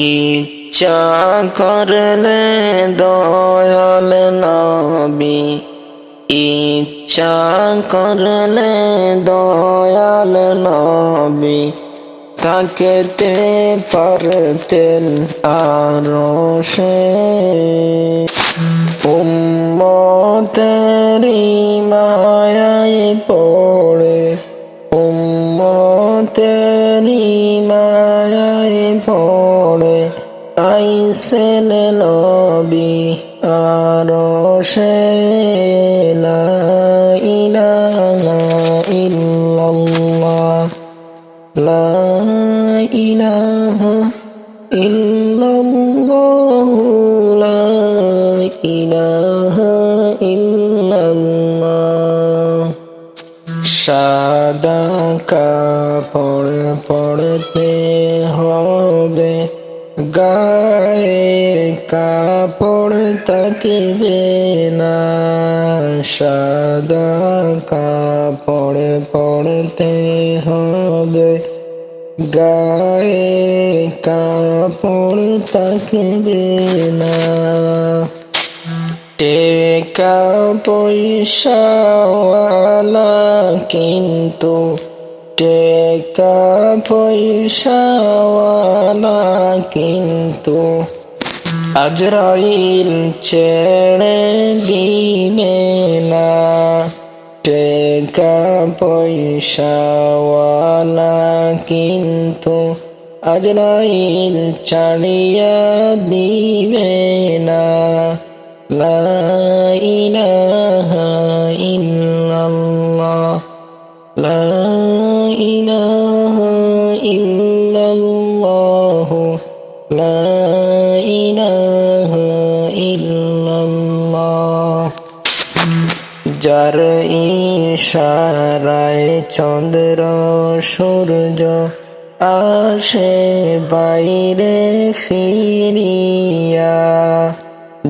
ইচ্ছা করলে দয়াল নবী, ইচ্ছা করলে দয়াল নবী থাকতে পারতেন আরশে। উম্মতেরি মায়ায় পড়ে, উম্মতেরি মায়ায় পড়ে আইসেন নবী আরশে। লা ইলাহা ইল্লাল্লাহ, লা ইলাহা ইল্লাল্লাহ, লা ইলাহা ইল্লাল্লাহ। সাদা কাপড় পরতে হবে, গায়ে কাপড় থাকবে না। সাদা কাপড় পরতে হবে, গায়ে কাপড় থাকবে না। টাকা পয়সাওয়ালা কিন্তু, টাকা পয়সাওয়ালা কিন্তু আজরাইল ছেড়ে দিবে না। টাকা পয়সাওয়ালা কিন্তু আজরাইল ছাড়িয়া দিবে না। লা ইলাহা ইল্লাল্লাহ, লা ইলাহা ইল্লাল্লাহ, লা ইলাহা ইল্লাল্লাহ। যার ইশারায় চন্দ্র সূর্য আসে বাইরে ফিরিয়া,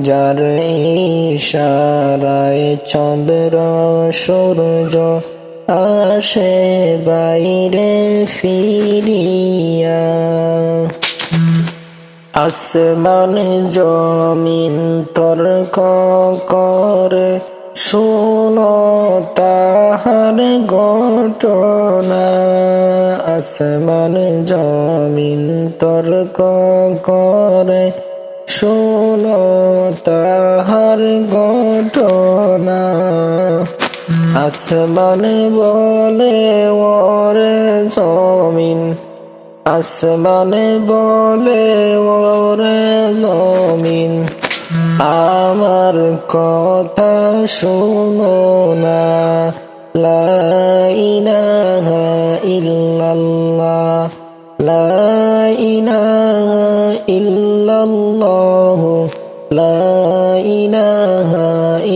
যার ইশারায় চন্দ্র সূর্য আসে বাইরে ফিরিয়া। আসমান জমিন তর্ক করে শোনো তাহার ঘটনা। আসমান জমিন তর্ক করে শোনো তাহার ঘটনা। আসমান বলে ওরে জমিন, আসমান বলে ওরে জমিন আমার কথা শোনো না। লা ইলাহা ইল্লাল্লাহ, লা ইলাহা ইল্লাল্লাহ, লা ইলাহা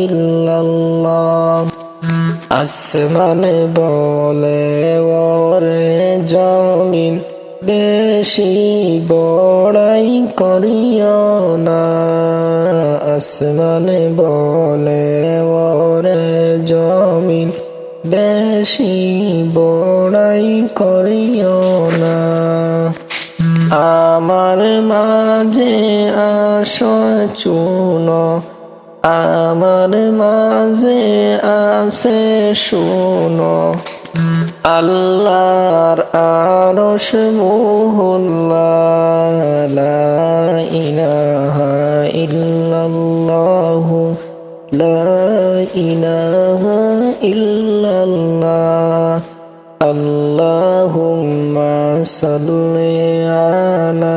ইল্লাল্লাহ। আসমান বলে ওরে জমিন বেশি বড়াই করিও না। আসমান বলে ওরে জমিন বেশি বড়াই করিও না। আমার মাঝে আসো চুনো, আমার মাঝে আসে শুনো আল্লাহর আরশ মহল্লা। লা ইলাহা ইল্লাল্লাহ, লা ইলাহা ইল্লাল্লাহ। আল্লাহুম্মা সাল্লি আলা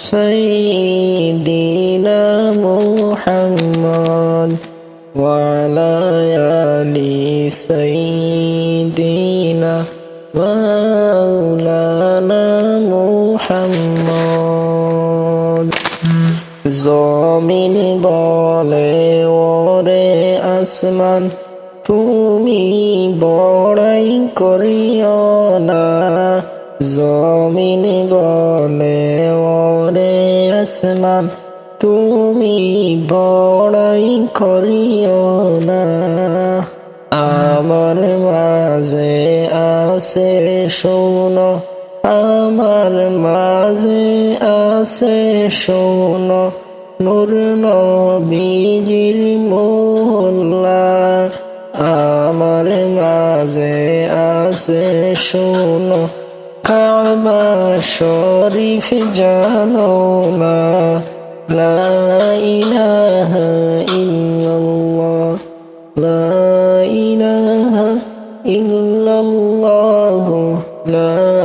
সাইয়্যিদিনা মুহাম্মদ ওয়া আলা আলি সাইয়্যিদিনা মাওলানা মুহাম্মদ। জমিন বলে ওরে আসমান তুমি বড়াই করিও না। জমিন বলে ওরে আসমান তুমি বড়াই করিও না। আমার মাঝে আছে শোনো, আমার মাঝে আছে শোনো নূর নবীজির মহল্লা, আমার মাঝে আছে শোনো কাবা শরীফ জানো না, লা ইলাহা ইল্লাল্লাহ, লা ইলাহা ইল্লাল্লাহ, লা